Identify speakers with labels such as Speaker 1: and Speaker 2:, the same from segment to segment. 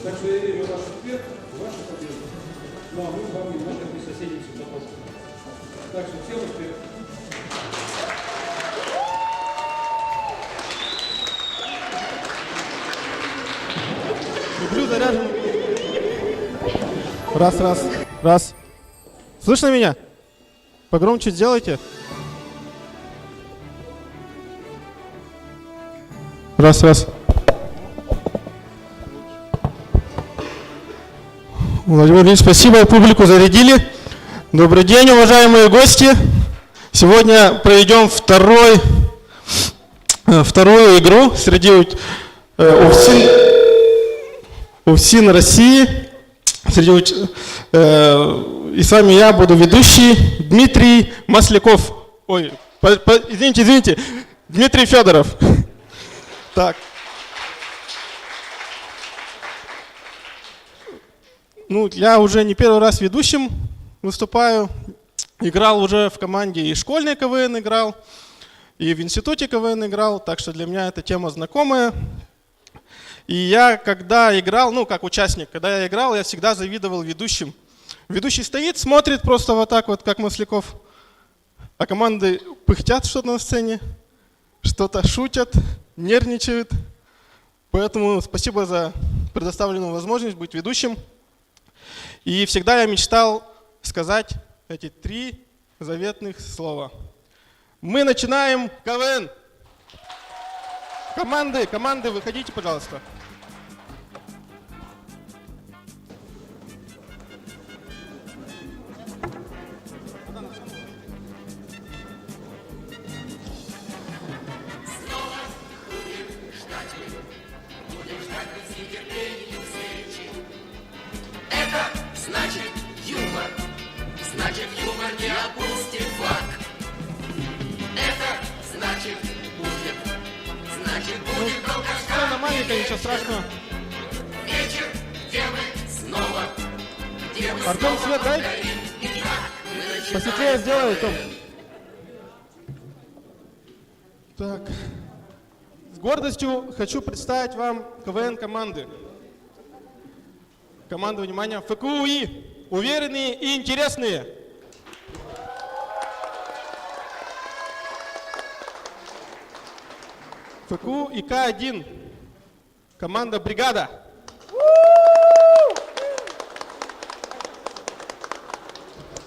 Speaker 1: Так что я верю в ваш успех, в вашу победу. Ну а мы вам немного присоседимся до после. Так что всем успехов.
Speaker 2: Люблю заряженную. Раз, раз, раз. Слышно меня? Погромче сделайте. Раз, раз. Владимир Ильич, спасибо, публику зарядили. Добрый день, уважаемые гости. Сегодня проведем вторую игру среди УФСИН России. И с вами я буду ведущий Дмитрий Масляков. Ой, извините, Дмитрий Федоров. Так. Ну, я уже не первый раз ведущим выступаю. Играл уже в команде и школьный КВН играл, и в институте КВН играл, так что для меня эта тема знакомая. И я, когда играл, ну, как участник, когда я играл, я всегда завидовал ведущим. Ведущий стоит, смотрит просто вот так вот, как Масляков, а команды пыхтят что-то на сцене, что-то шутят, нервничают. Поэтому спасибо за предоставленную возможность быть ведущим. И всегда я мечтал сказать эти 3 заветных слова. Мы начинаем КВН. Команды, выходите, пожалуйста.
Speaker 3: Значит юмор не опустит флаг. Это значит будет алкашка.
Speaker 2: Сцена маленькая, ничего страшного.
Speaker 3: Вечер, где мы снова,
Speaker 2: Артем, свет дай. Посветлее сделай, Артем. Так. С гордостью хочу представить вам КВН команды. Команда, внимание, ФКУИ. Уверенные и интересные. ФКУ и К1. Команда «Бригада».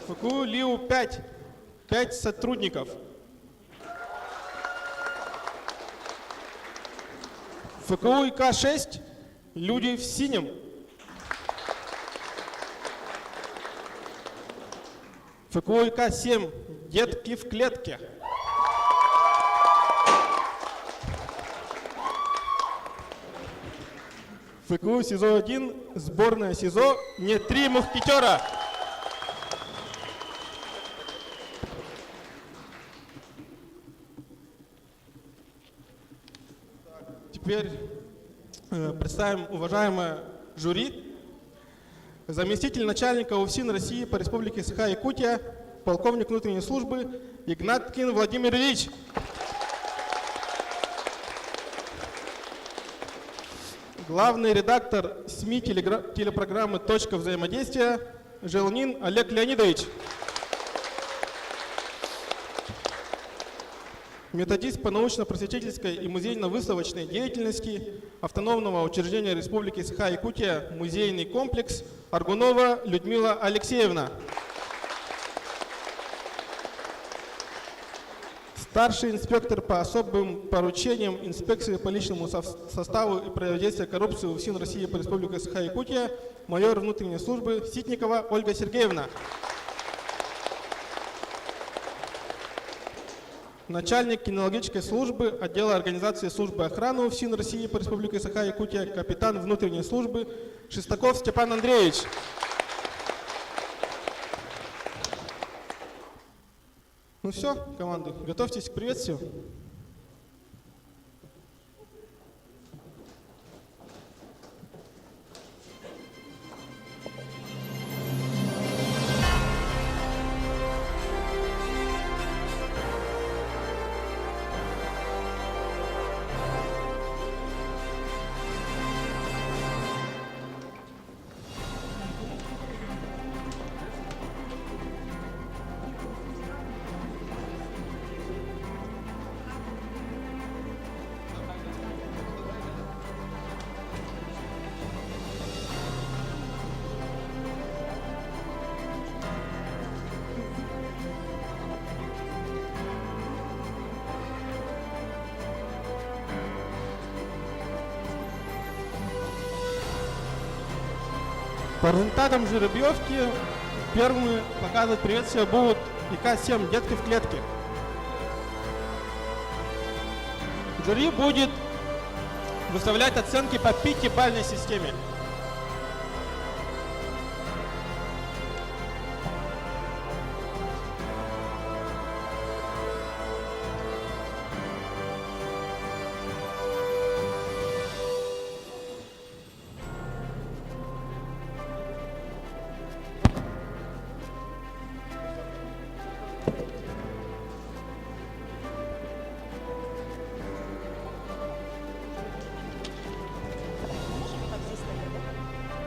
Speaker 2: ФКУ ЛИУ-5. 5 сотрудников. ФКУ и К6. Люди в синем. ФКУ и К7. Детки в клетке. ФКУ СИЗО-1, сборная СИЗО, не 3 мушкетера. Теперь представим уважаемое жюри. Заместитель начальника УФСИН России по Республике Саха-Якутия, полковник внутренней службы Игнаткин Владимир Ильич. Главный редактор СМИ телепрограммы «Точка взаимодействия» Желнин Олег Леонидович. Методист по научно-просветительской и музейно-выставочной деятельности Автономного учреждения Республики Саха-Якутия музейный комплекс Аргунова Людмила Алексеевна. Старший инспектор по особым поручениям инспекции по личному составу и противодействия коррупции УФСИН России по Республике Саха-Якутия, майор внутренней службы Ситникова Ольга Сергеевна. Начальник кинологической службы отдела организации службы охраны УФСИН России по Республике Саха-Якутия, капитан внутренней службы Шестаков Степан Андреевич. Ну все, команды, готовьтесь к приветствию. По результатам жеребьевки первыми показывать приветствие будут ИК-7 «Детки в клетке». Жюри будет выставлять оценки по 5-бальной системе.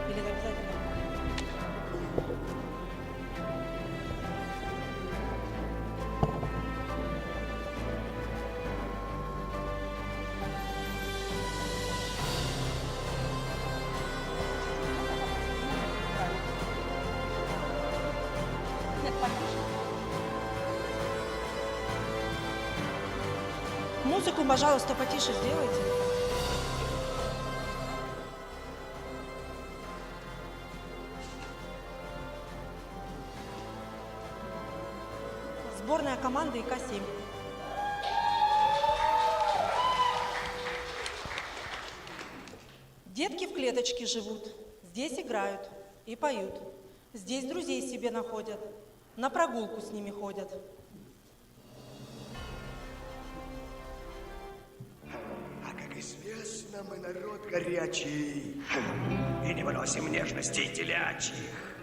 Speaker 4: Или обязательно? Нет, потише. Музыку, пожалуйста, потише сделайте. Сборная команды ИК-7. Детки в клеточке живут, здесь играют и поют. Здесь друзей себе находят, на прогулку с ними ходят.
Speaker 5: А как известно, мы народ горячий и не выносим нежностей телячьих.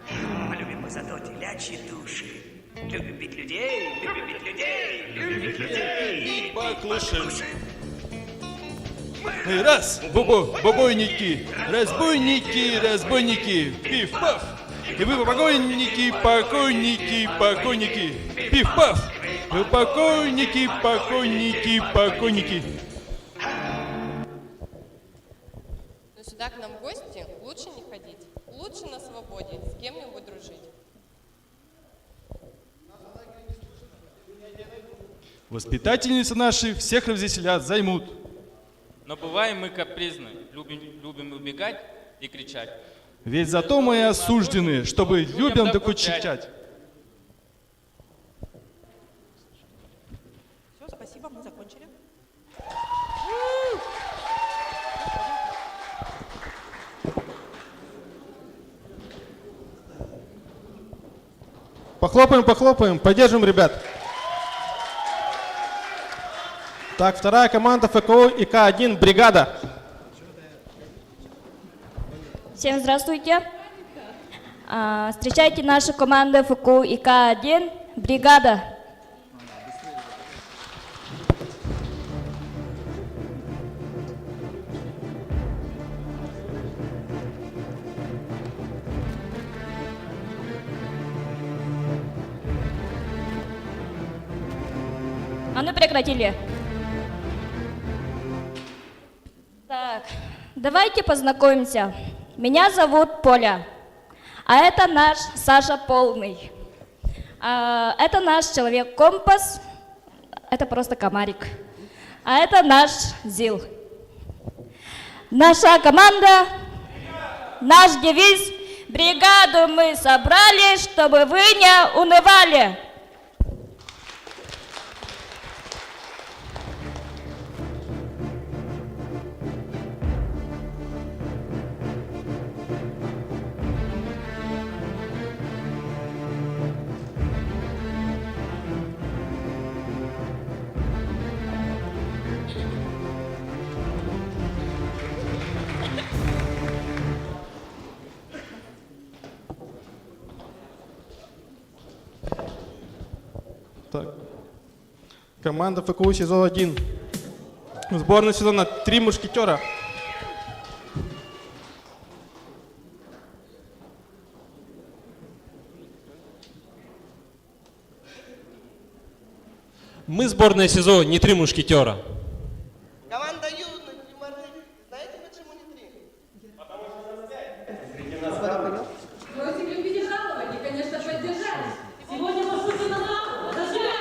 Speaker 5: А любим мы зато телячьи души. Любим бить людей, любим бить людей, любим бить людей.
Speaker 6: И поклушаем. Раз, бобойники, разбойники, разбойники, пиф-паф. И вы покойники, покойники, покойники, пиф-паф. Вы покойники, покойники, покойники.
Speaker 7: Но сюда к нам в гости лучше не ходить. Лучше на свободе с кем-нибудь дружить.
Speaker 6: Воспитательницы наши всех развеселят, займут.
Speaker 8: Но бываем мы капризны, любим убегать и кричать.
Speaker 6: Ведь зато мы и осуждены, чтобы людям докучать.
Speaker 4: Все, спасибо, мы закончили.
Speaker 2: Похлопаем, похлопаем, поддержим ребят. Так, вторая команда ФКУ ИК-1 «Бригада».
Speaker 9: Всем здравствуйте. Встречайте нашу команду ФКУ ИК-1 «Бригада». А ну прекратили. Так, давайте познакомимся. Меня зовут Поля, а это наш Саша Полный. Это наш человек-компас, это просто комарик. А это наш Зил. Наша команда, наш девиз: бригаду мы собрали, чтобы вы не унывали.
Speaker 2: Так. Команда ФКУ СИЗО-1. Сборная сезона «Три мушкетера».
Speaker 10: Мы сборная СИЗО, не три мушкетера.
Speaker 11: Команда юных и молодых. Знаете, почему не три?
Speaker 12: Против любви жалования, конечно, поддержали. Сегодня маршруты на лаву. Зажигай!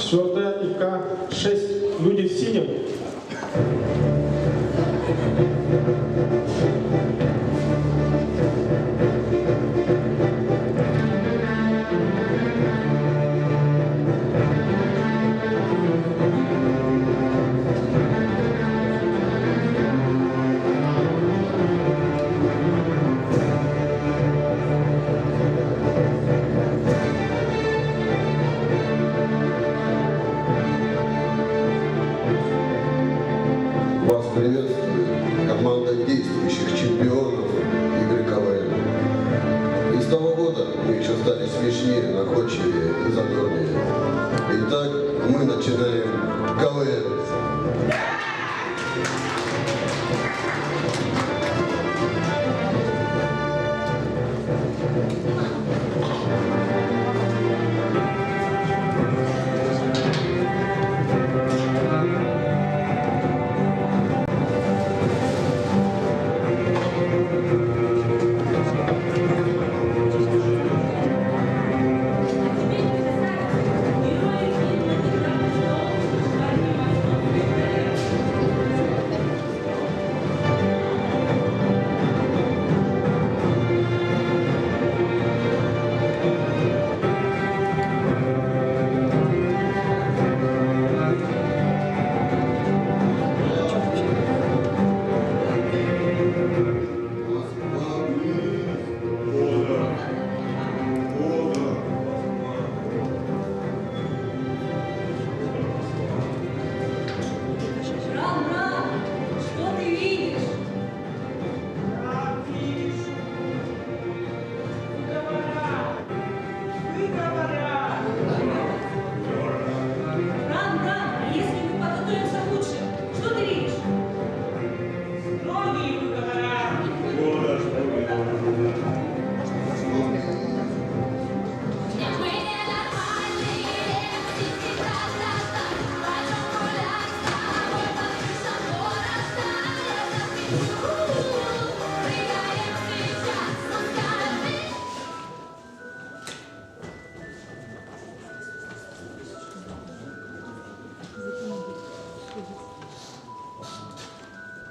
Speaker 2: 4 ИК 6. Люди в синем.
Speaker 13: Вас приветствует команда действующих чемпионов игры КВН. И с того года мы еще стали смешнее, находчивее и задорнее. Итак, мы начинаем КВН.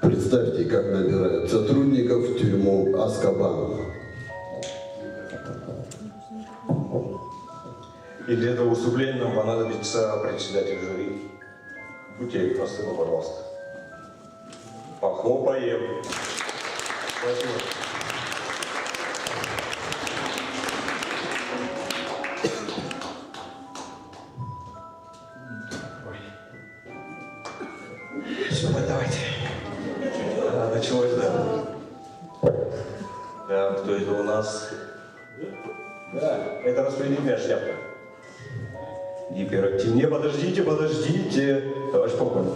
Speaker 13: Представьте, как набирают сотрудников в тюрьму Азкабан.
Speaker 14: И для этого выступления нам понадобится председатель жюри. Будьте простыми, пожалуйста. Похлопаем. Спасибо. Все, давайте. Началось, да? Да, кто это у нас? Да, это распределительная шляпка. Гиперактивнее. Подождите. Товарищ полковник.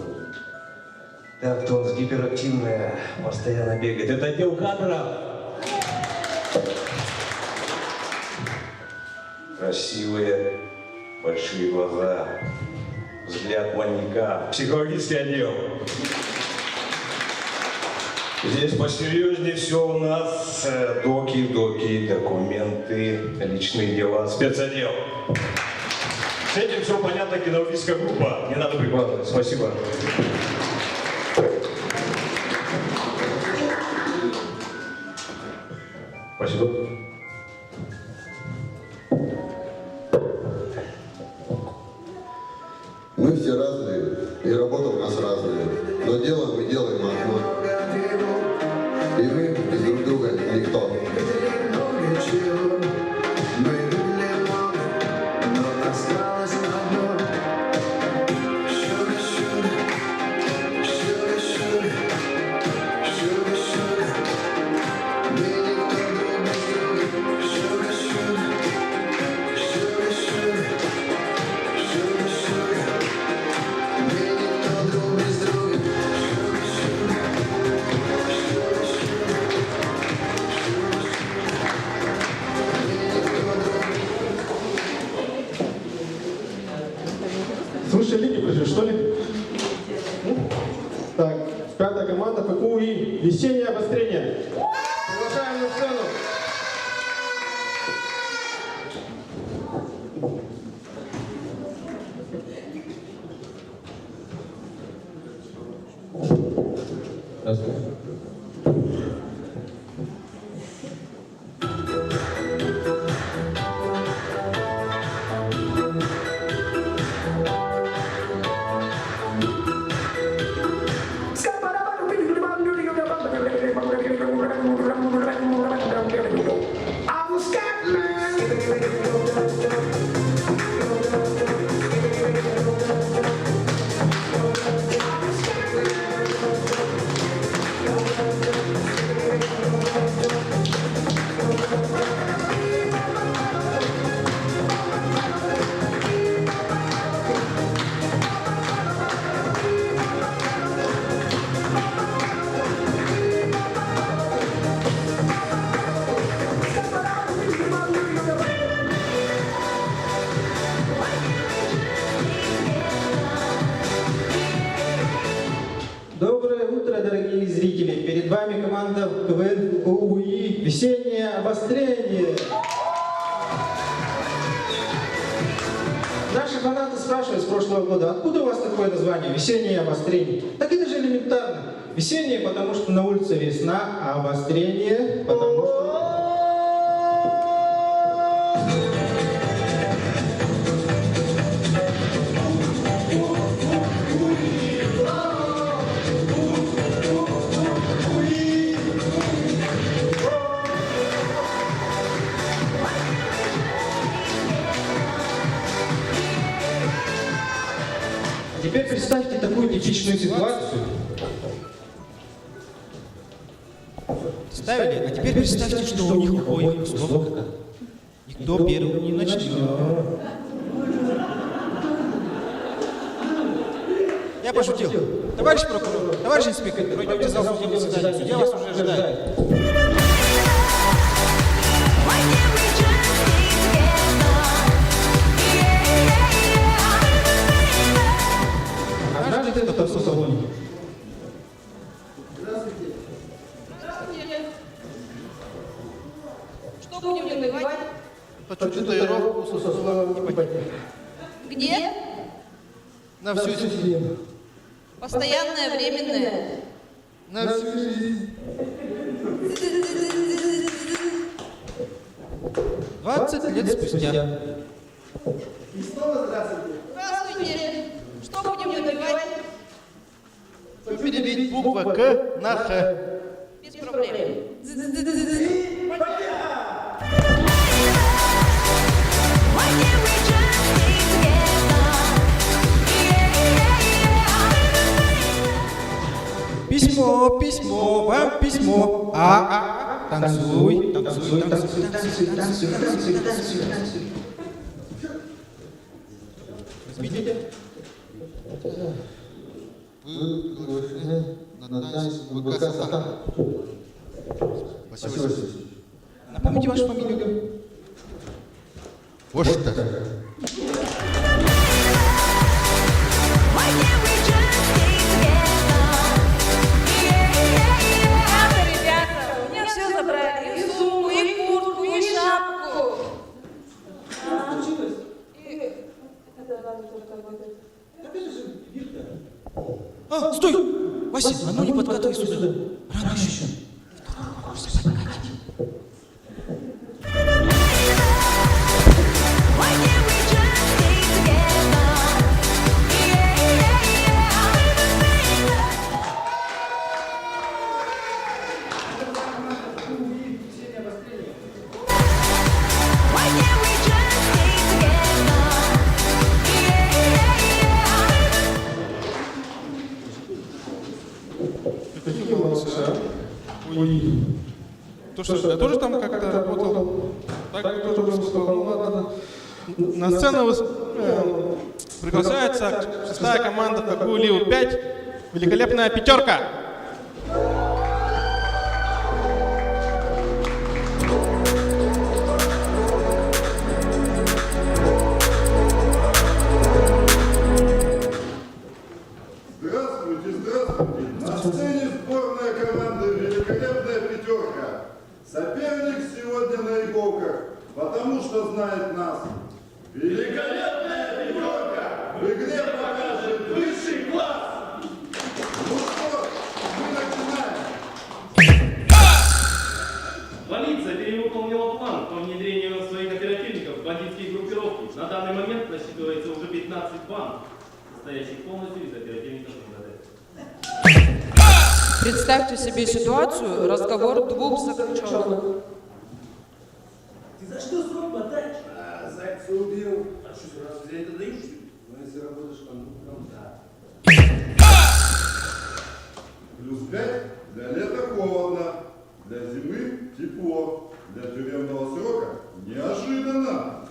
Speaker 14: Да, кто у нас гиперактивная, постоянно бегает. Это отдел кадров. Красивые, большие глаза, взгляд маньяка. Психологический отдел. Здесь посерьезнее все у нас. Доки, документы, личные дела, спецотдел. С этим все понятно, кинологическая группа. Не надо прикладывать. Спасибо. Спасибо.
Speaker 13: Мы все разные, и работа у нас разная. Но дело мы делаем одно. И мы без друг друга никто.
Speaker 2: С высшей лиги пришли, что ли? Так, 5-я команда ФКУИ. Весеннее обострение. Приглашаем на сцену.
Speaker 15: Доброе утро, дорогие зрители! Перед вами команда КВН УУИ «Весеннее обострение». Наши фанаты спрашивают с прошлого года, откуда у вас такое название «Весеннее обострение»? Так это же элементарно. Весеннее, потому что на улице весна, а обострение, потому что... Теперь представьте такую типичную ситуацию. Ставили? А теперь представьте, что у них обоих условно. Никто первым не начнет. Я пошутил. Товарищ прокурор, товарищ инспектор, пройдемте в зал судебного заседания. Судья вас уже ожидает. Однажды это в салоне.
Speaker 11: Здравствуйте. Что будем наливать?
Speaker 15: Хочу татуировку со словом «ипотека».
Speaker 11: Где?
Speaker 15: На всю жизнь.
Speaker 11: Постоянное, временное.
Speaker 15: На всю жизнь. 20 лет спустя.
Speaker 11: И снова здравствуйте. Здравствуйте. Что будем наливать?
Speaker 15: Перебить буква К на Х.
Speaker 11: Без проблем.
Speaker 15: Письмо, письмо, вам письмо. Танцуй, танцуй, танцуй, танцуй, танцуй, танцуй, танцуй, танцуй. Видите? Спасибо. Напомните вашу фамилию. Вот что.
Speaker 4: Мне все забрали. И сумку, и куртку, и шапку.
Speaker 15: Стой! Вася, а ну не подкатывай сюда. Рано еще.
Speaker 2: То что, я тоже там как-то работал, так я тоже выступал, ну ладно. На сцену приглашается 6-я команда КГУ ЛИУ-5, великолепная пятерка.
Speaker 16: Здравствуйте, здравствуйте. На сцене сборная команда «Великолепная пятерка». Соперник сегодня на иголках, потому что знает нас. Великолепная пятерка в игре покажет высший класс. Ну что,
Speaker 17: данный момент насчитывается уже 15 банд, состоящих полностью из оперативников МВД.
Speaker 12: Представьте себе ситуацию, разговор двух заключенных.
Speaker 1: Ты за что срок мотаешь? Зайца убил. А что, сразу за это даешь? Ну, если работаешь кондуктором, да.
Speaker 16: Плюс 5 для лета холодно, для зимы тепло, для тюремного срока неожиданно.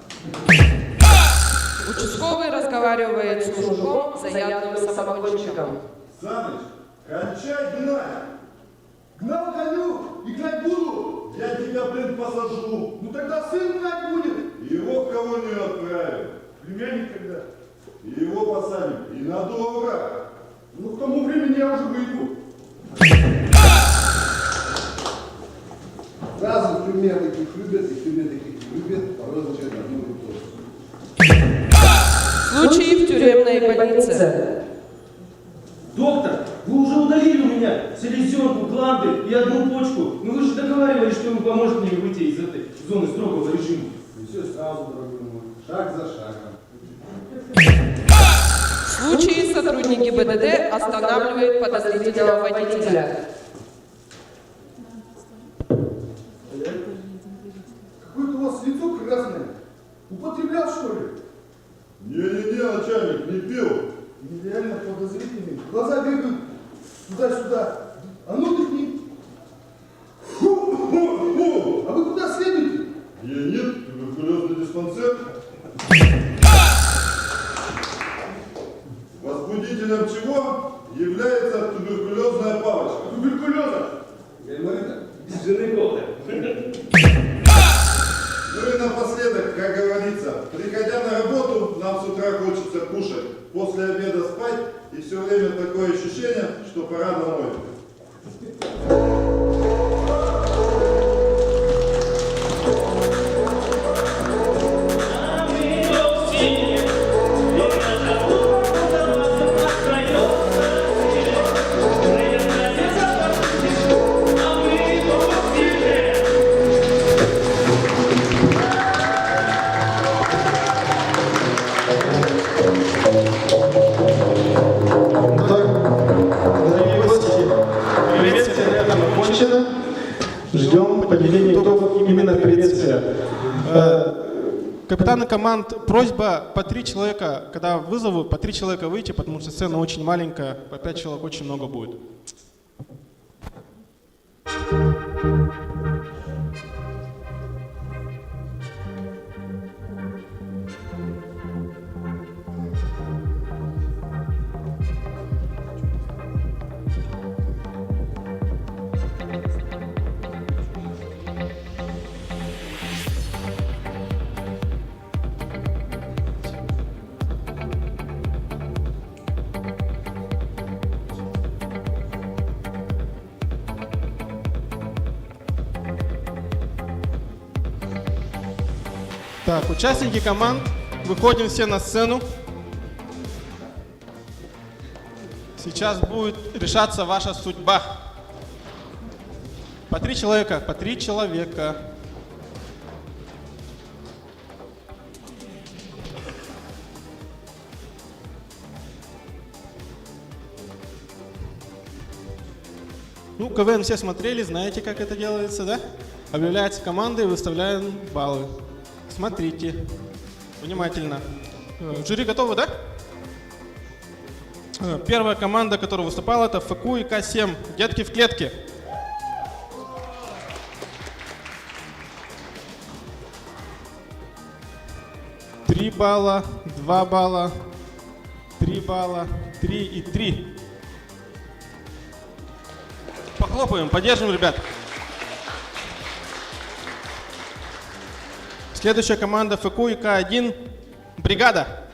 Speaker 12: Участковый разговаривает с мужиком, заядлым самогонщиком.
Speaker 16: Саныч, кончай гнать! Гнал коню и гнать буду, я тебя, блин, посажу. Ну тогда сын гнать будет. Его в колонию отправим. Племянник когда? И его посадим. И надолго. Ну к тому времени я уже выйду.
Speaker 13: Сразу в тюрьме таких любят, и в тюрьме таких не любят, порой означает одно и то же.
Speaker 12: Случаи в тюремной больнице.
Speaker 1: Доктор, вы уже удалили у меня селезенку, гланды и одну почку. Ну вы же договаривались, что вы поможете мне выйти из этой зоны строгого режима.
Speaker 13: И все сразу, дорогой мой, шаг за шагом.
Speaker 12: Случаи сотрудники БДД останавливают подозрительного водителя.
Speaker 16: Какое-то у вас лицо красное. Употреблял, что ли? Не-не-не, начальник, не пил.
Speaker 13: Нереально подозрительный. Глаза бегают туда-сюда. А ну ты к ним. А вы куда следуете?
Speaker 16: Нет, туберкулезный диспансер. Возбудителем чего является туберкулезная палочка? Туберкулеза!
Speaker 1: Гайморита, без жены кофе.
Speaker 16: Ну и напоследок, как говорится, приходя на работу, нам с утра хочется кушать, после обеда спать, и все время такое ощущение, что пора домой.
Speaker 2: Ждем поделения итогов именно приветствия. Капитаны команд, просьба по 3 человека, когда вызову, по 3 человека выйти, потому что сцена очень маленькая, по 5 человек очень много будет. Так, участники команд, выходим все на сцену. Сейчас будет решаться ваша судьба. По 3 человека, по 3 человека. Ну, КВН все смотрели, знаете, как это делается, да? Объявляется команда и выставляем баллы. Смотрите внимательно. Жюри готовы, да? Первая команда, которая выступала, это ФКУ и К7. Детки в клетке. Три балла, 2 балла, 3 балла, 3 и 3. Похлопаем, поддержим, ребят. Следующая команда ФКУ и К1. Бригада.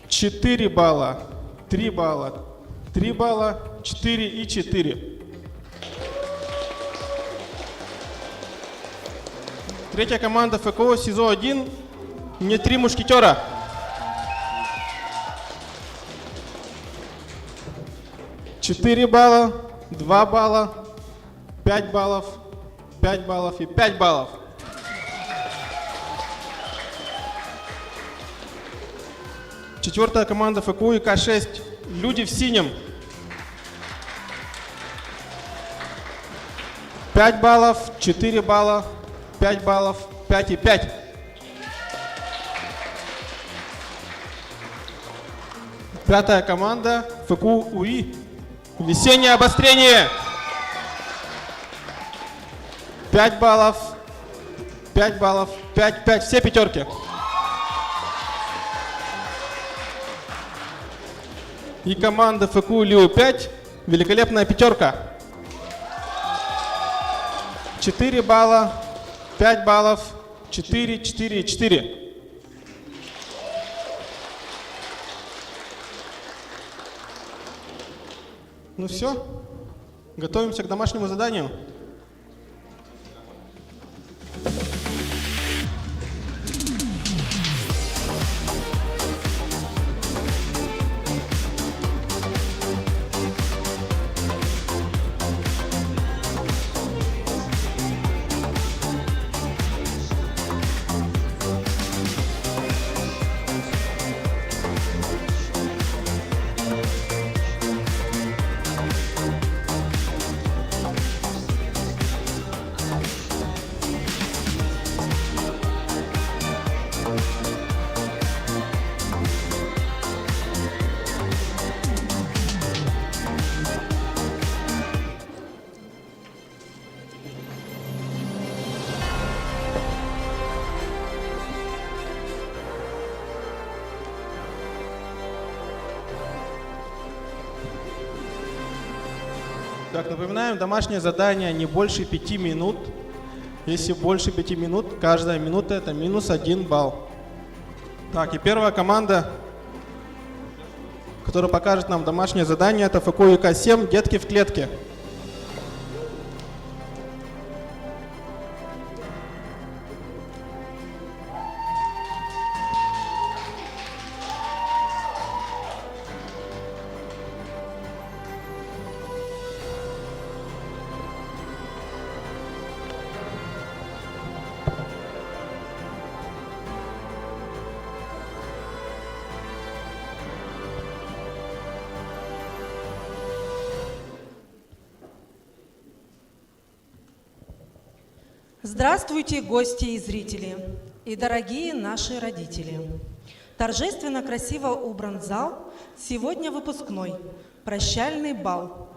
Speaker 2: Четыре балла, 3 балла, 3 балла, 4 и 4. Третья команда ФКО СИЗО-1. Не 3 мушкетера. Четыре балла, 2 балла, 5 баллов, 5 баллов и 5 баллов. Четвертая команда ФКУ ИК-6. Люди в синем. 5 баллов, 4 балла, 5 баллов, 5 и 5. Пятая команда ФКУ УИ. Весеннее обострение. 5 баллов, 5 баллов, 5, 5. Все пятерки. И команда ФКУ ЛИУ-5. Великолепная пятерка. 4 балла, 5 баллов, 4, 4, 4. Ну все, готовимся к домашнему заданию. Так, напоминаем, домашнее задание не больше 5 минут. Если больше 5 минут, каждая минута это минус 1 балл. Так, и первая команда, которая покажет нам домашнее задание, это ФКУ ИК-7 «Детки в клетке».
Speaker 4: Здравствуйте, гости и зрители, и дорогие наши родители. Торжественно красиво убран зал, сегодня выпускной, прощальный бал.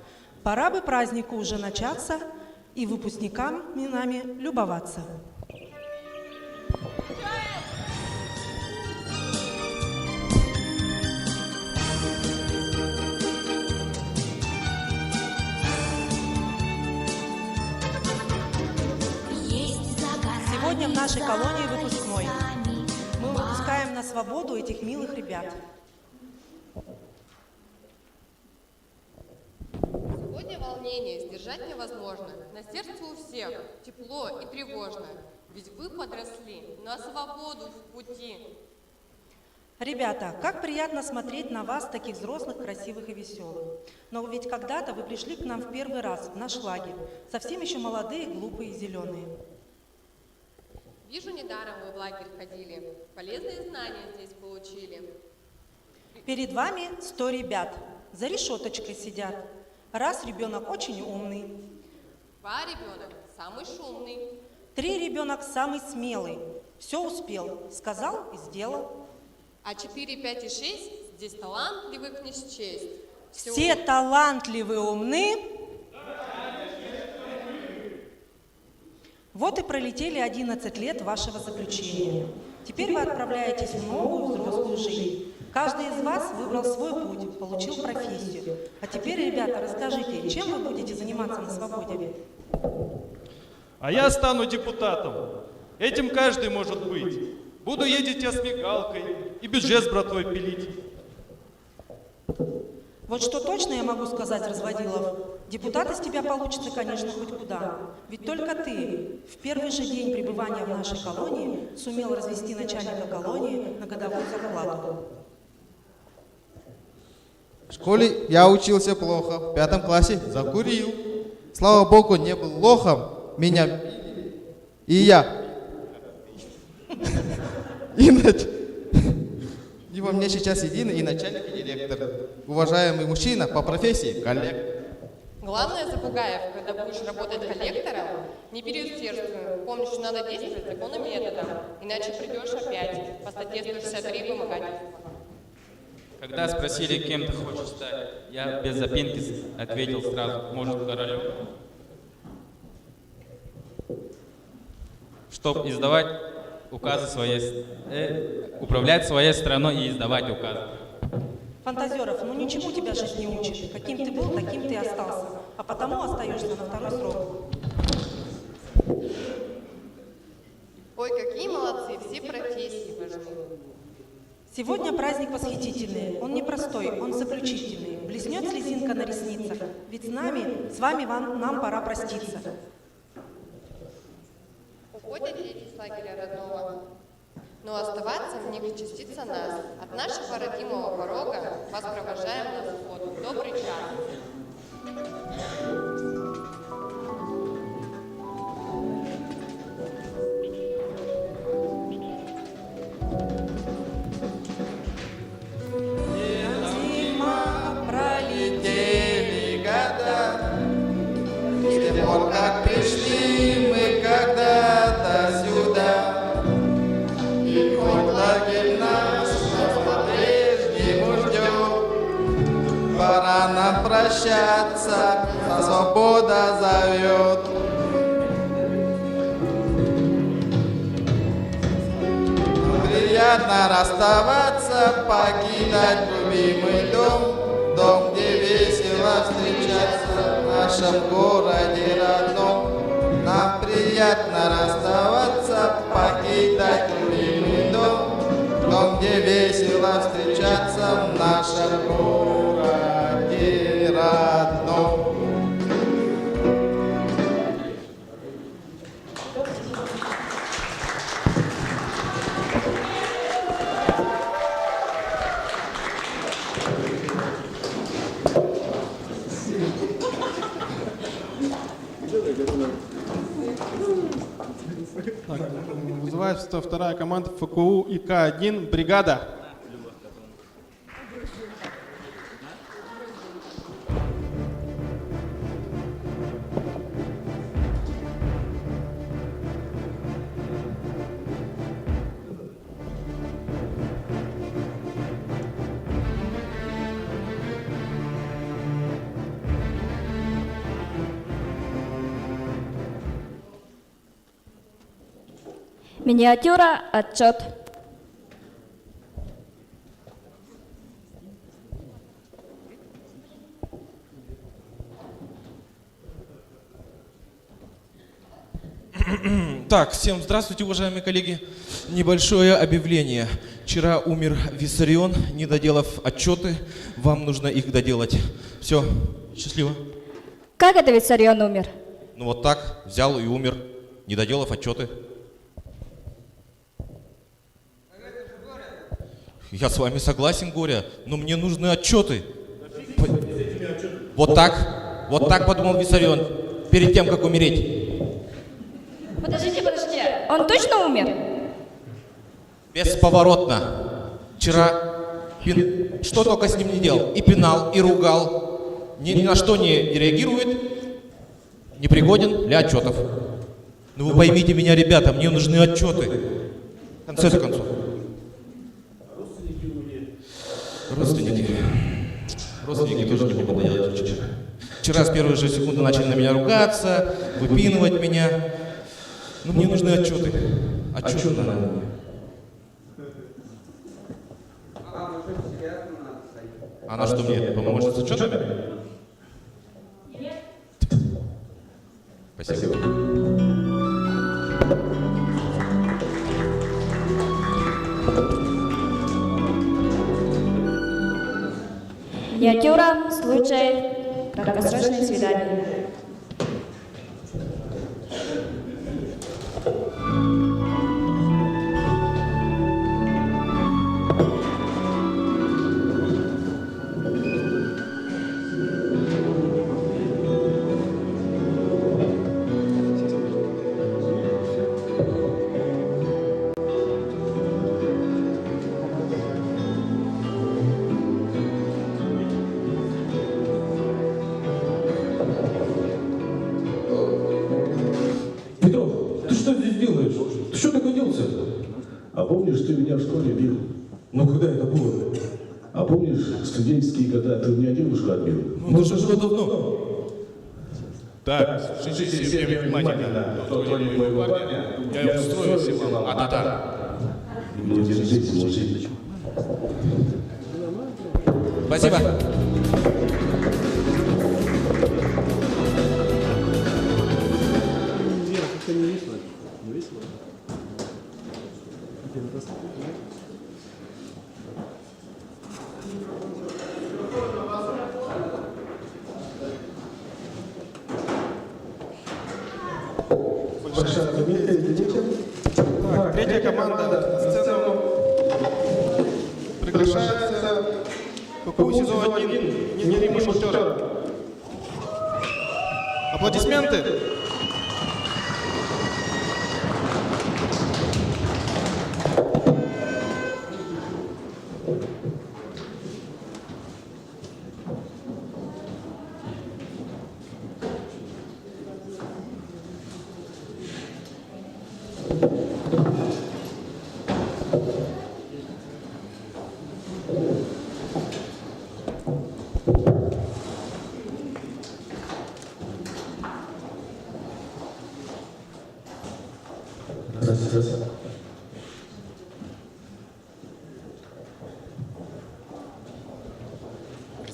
Speaker 4: Пора бы празднику уже начаться и выпускниками нами любоваться. Сегодня в нашей колонии выпускной. Мы выпускаем на свободу этих милых ребят.
Speaker 7: Сегодня волнение сдержать невозможно. На сердце у всех тепло и тревожно. Ведь вы подросли на свободу в пути.
Speaker 4: Ребята, как приятно смотреть на вас, таких взрослых, красивых и веселых. Но ведь когда-то вы пришли к нам в первый раз, в наш лагерь. Совсем еще молодые, глупые и зеленые.
Speaker 7: Вижу, недаром вы в лагерь ходили. Полезные знания здесь получили.
Speaker 4: Перед вами 100 ребят. За решеточкой сидят. Раз ребенок очень умный.
Speaker 7: 2 ребенок самый шумный.
Speaker 4: 3 ребенок самый смелый. Все успел, сказал и сделал.
Speaker 7: А 4, 5 и 6 здесь талантливых не счесть.
Speaker 4: Все талантливы, умны. Вот и пролетели 11 лет вашего заключения. Теперь вы отправляетесь в новую взрослую жизнь. Каждый из вас выбрал свой путь, получил профессию. А теперь, ребята, расскажите, чем вы будете заниматься на свободе?
Speaker 6: А я стану депутатом. Этим каждый может быть. Буду ездить я с мигалкой и бюджет с братвой пилить.
Speaker 4: Вот что точно я могу сказать, Разводилов. Депутат из тебя получится, конечно, хоть куда. Ведь только ты в первый же день пребывания в нашей колонии сумел развести начальника колонии на годовую зарплату.
Speaker 18: В школе я учился плохо, в 5 классе закурил. Слава богу, не был лохом, меня и я. И во мне сейчас единый и начальник, и директор. Уважаемый мужчина по профессии коллег.
Speaker 7: Главное, Запугаев, когда будешь работать коллектором, не переусердствуй. Помни, что надо действовать законным методом, иначе придешь опять по статье 163 вымогательства.
Speaker 8: Когда спросили, кем ты хочешь стать, я без запинки ответил сразу, может, королем. Чтоб издавать указы управлять своей страной и издавать указы.
Speaker 4: Фантазеров, ну ничему тебя жизнь не учит. Каким ты был, таким ты и остался. А потому остаешься на второй срок.
Speaker 7: Ой, какие молодцы, все профессии важны.
Speaker 4: Сегодня праздник восхитительный. Он не простой, он заключительный. Блеснет слезинка на ресницах. Ведь с вами нам пора проститься.
Speaker 7: Уходят дети с лагеря родного, но оставаться в них частица нас. От нашего родимого порога вас провожаем на вход. Добрый час.
Speaker 18: Пролетели года, с тех пор, как пришли мы когда-то сюда. И хоть лагерь наш нас по-прежнему ждет, пора нам прощаться, а свобода зовет. Приятно расставаться, покидать любимый дом, дом, где весело встречаться в нашем городе родном. Нам приятно расставаться, покидать любимый дом, дом, где весело встречаться в нашем городе родном.
Speaker 2: Так, вызывается вторая команда ФКУ ИК-1 «Бригада».
Speaker 9: Миниатюра «Отчет».
Speaker 19: Так, всем здравствуйте, уважаемые коллеги. Небольшое объявление. Вчера умер Виссарион, не доделав отчеты. Вам нужно их доделать. Все, счастливо.
Speaker 9: Как это Виссарион умер?
Speaker 19: Ну вот так, взял и умер, не доделав отчеты. Я с вами согласен, Горя, но мне нужны отчеты. Вот так подумал Виссарион, перед тем, как умереть.
Speaker 9: Подождите. Он точно умер?
Speaker 19: Бесповоротно. Вчера что только с ним не делал. И пинал, и ругал. Ни на что не реагирует. Непригоден для отчетов. Ну вы поймите меня, ребята, мне нужны отчеты. В конце концов. Родственники тоже не могут делать отчеты. Вчера с первой же секунды начали на меня ругаться, выпинывать меня. Но мне нужны отчеты. Отчеты надо мне. Она что, мне поможет с отчетами? Спасибо.
Speaker 9: Миниатюра «Случай. Краткосрочное свидание».
Speaker 20: А помнишь, ты меня в школе бил? Ну когда это было? А помнишь, студенческие года ты у меня девушку отбил?
Speaker 19: Ну это же давно.
Speaker 20: Так, слушайте все внимательно. Кто тронет моего парня, я устрою всем вам. А-та-та. Ну, держите, мужик.
Speaker 19: Спасибо.
Speaker 1: Вера, как-то не весело. Не весело?
Speaker 2: Так, третья команда на сцену приглашается КФУ СИЗО-1 не три мушкетера. Аплодисменты.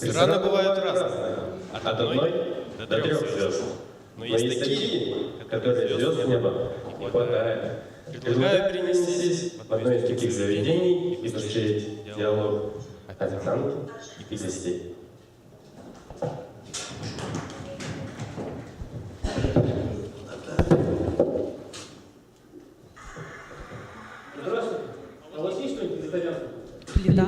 Speaker 10: Рестораны бывают разные. От одной до 3 звезд. Но есть такие, которые звезд неба не хватает. Предлагаю перенестись в одно из таких заведений и посмотреть диалог официантов и гостей.
Speaker 17: Здравствуйте. А у вас есть что-нибудь из итальянского?
Speaker 4: Плита.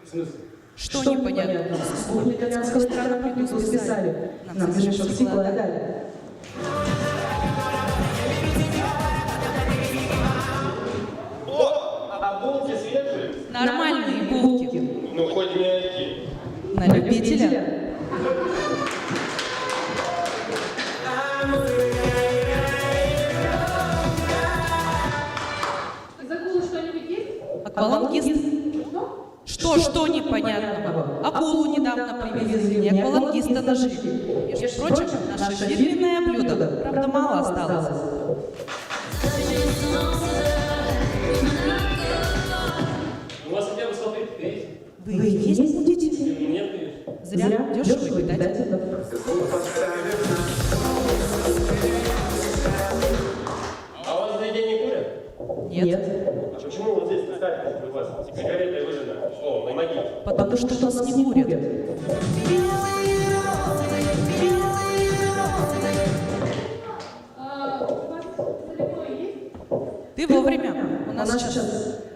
Speaker 17: В смысле?
Speaker 4: Что непонятно? С итальянского ресторана плиту списали. Нам за мешок стекла дали.
Speaker 17: А булки свежие?
Speaker 4: Нормальные булки.
Speaker 17: Ну, хоть не один.
Speaker 4: На любителя.
Speaker 12: Из акулы что-нибудь есть?
Speaker 4: Аквалангист. Что непонятного? Акулу недавно привезли, не аквалангиста нашли. Между прочим, наше фирменное блюдо. Правда, мало осталось.
Speaker 17: У вас хотя бы салфетки есть?
Speaker 4: Вы есть будете?
Speaker 17: Нет, конечно.
Speaker 4: Зря, дешево и питательно.
Speaker 17: А у вас за день не курят?
Speaker 4: Нет.
Speaker 17: А почему вот здесь стали у вас сигареты выжжены? О, на могиле.
Speaker 4: Потому что нас не курят.
Speaker 12: А у вас заливное есть?
Speaker 4: Ты вовремя. У нас сейчас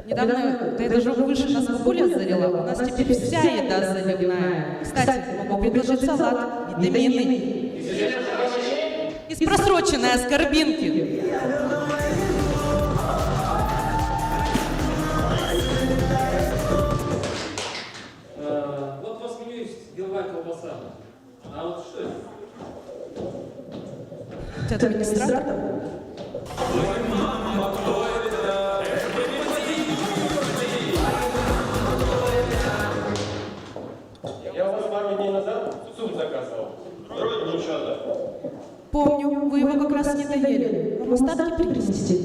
Speaker 4: недавно, ты даже выше нас бабуля залила. У нас теперь вся еда заливная. Кстати, могу предложить салат, витамины. Из просроченной аскорбинки.
Speaker 17: Вот у вас в меню есть деловая колбаса. А вот что это?
Speaker 4: Ты администратор?
Speaker 17: Я у вас пару дней назад суп заказывал. Вроде ничего, да?
Speaker 4: Помню, вы его как раз не доели. Вам остатки принести?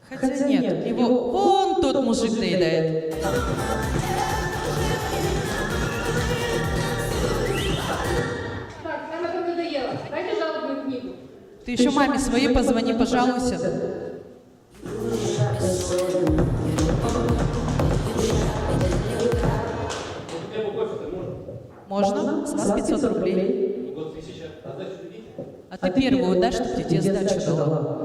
Speaker 4: Хотя нет, его вон тот мужик доедает.
Speaker 12: Так, нам это надоело. Дайте жалобную книгу.
Speaker 4: Ты еще маме своей позвони, пожалуйся.
Speaker 17: Хотя бы кофе-то можно?
Speaker 4: Можно? С вас 500 рублей.
Speaker 17: Вот 1000. А дальше любите?
Speaker 4: А ты первую дашь, чтобы тебе сдачу дала?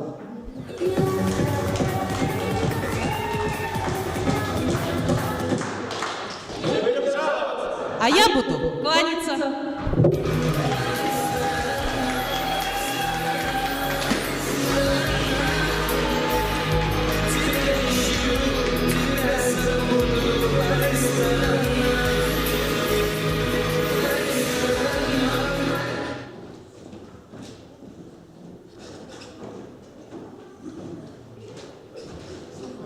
Speaker 4: А я буду кланяться.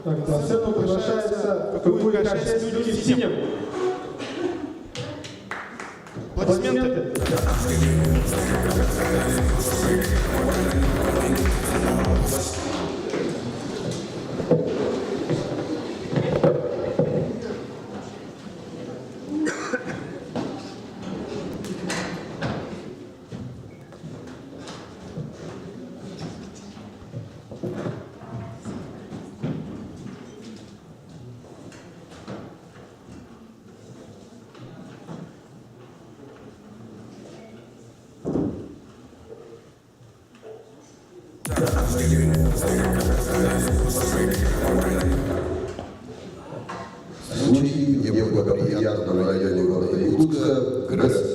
Speaker 15: Так, на сцену приглашается КФУ-ИК-6 люди в синем. Аплодисменты.
Speaker 13: Случай в неблагоприятном районе города Якутска, ГРЭС.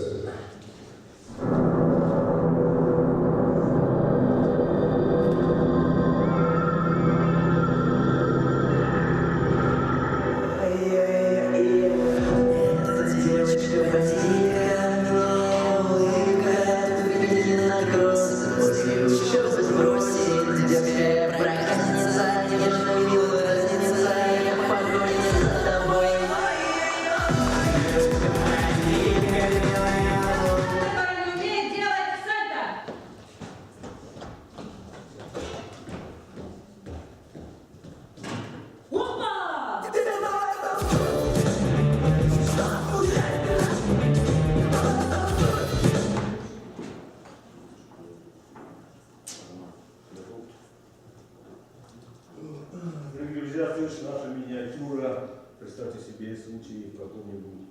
Speaker 16: Дорогие друзья, слышь, наша миниатюра. Представьте себе случай в каком-нибудь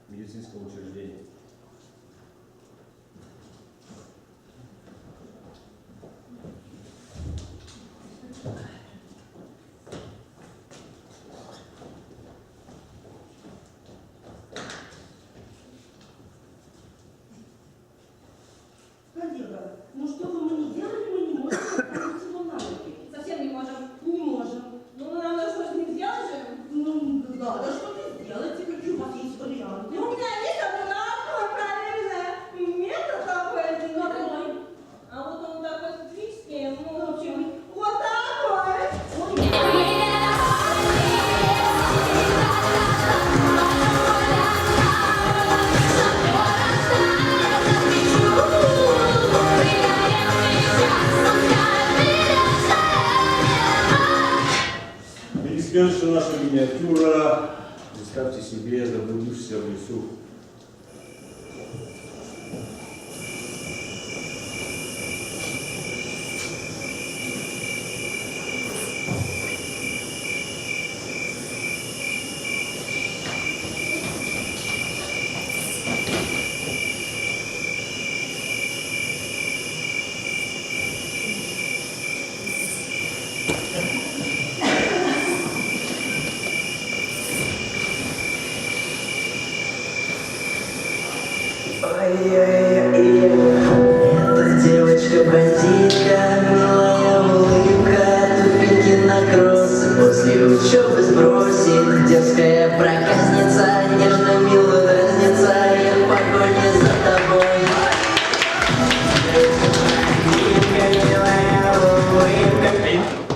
Speaker 16: медицинском учреждении.
Speaker 12: Коллега, ну что бы мы ни делали, мы не можем поставить его на руки. Совсем не можем? Не можем. Ну, нам надо что-то не сделать же? Ну, надо что-то сделать. Какие у вас есть варианты? У меня есть одно правильное метод такой один. Какой? А вот он такой специфический, ну, в общем, вот такой.
Speaker 16: И скажешь, что наша миниатюра, представьте себе, заблудившийся в лесу.
Speaker 3: Эта девочка-бандитка, милая улыбка, туфельки на кроссы, после учебы сбросит. Дерзкая проказница, нежно-милая разница, я в погоне за тобой.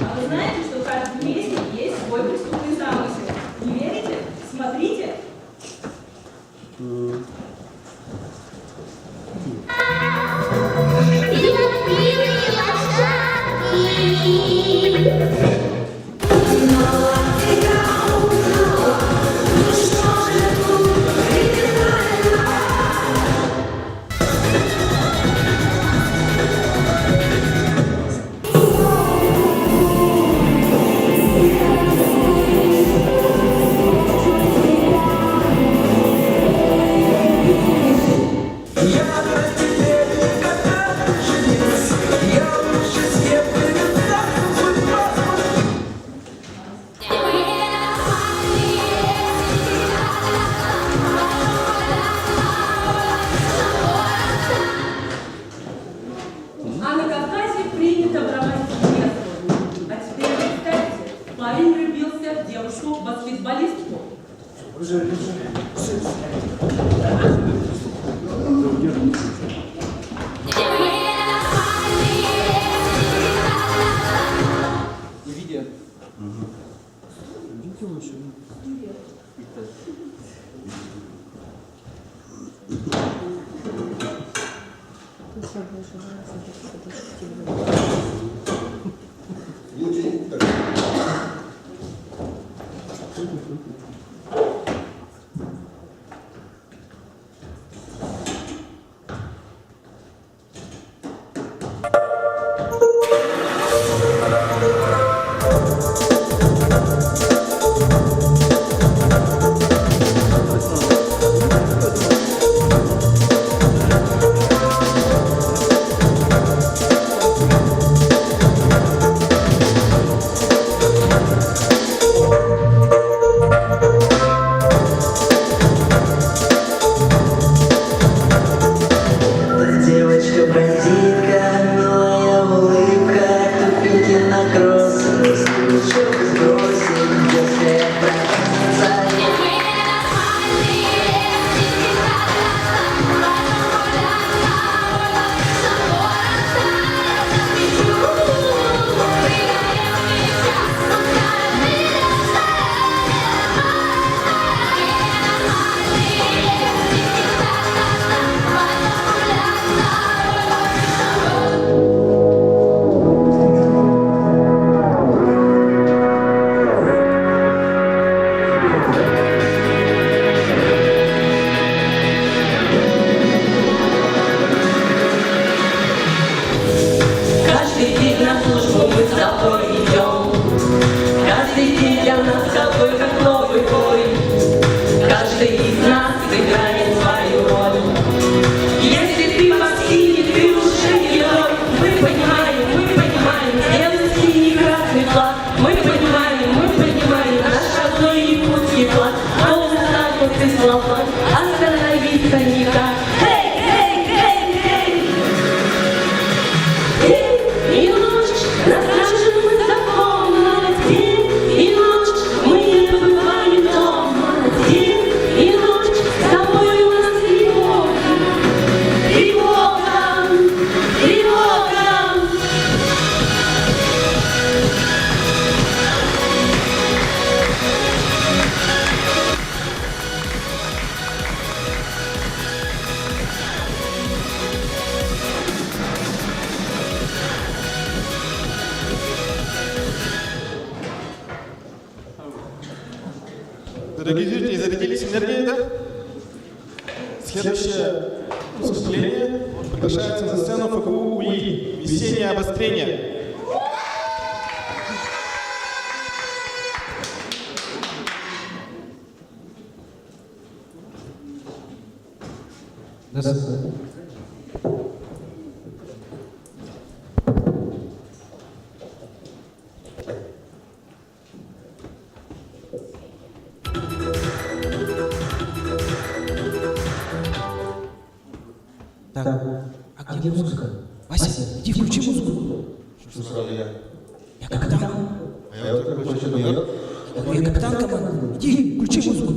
Speaker 12: А вы знаете, что в каждом месте есть свой преступный замысел? Не верите? Смотрите. А на Кавказе принято воровать детство. А теперь представьте, парень влюбился в девушку-баскетболистку.
Speaker 18: Не видя
Speaker 2: дорогие зрители, зарядились энергией, да? Следующее выступление приглашается на сцену ФКУ УИ «Весеннее обострение».
Speaker 19: Так, а где музыка? Вася, иди включи музыку.
Speaker 13: Что сразу я?
Speaker 19: Я капитан.
Speaker 13: А я вот такой что поет?
Speaker 19: Я капитан команды. Иди, включи музыку.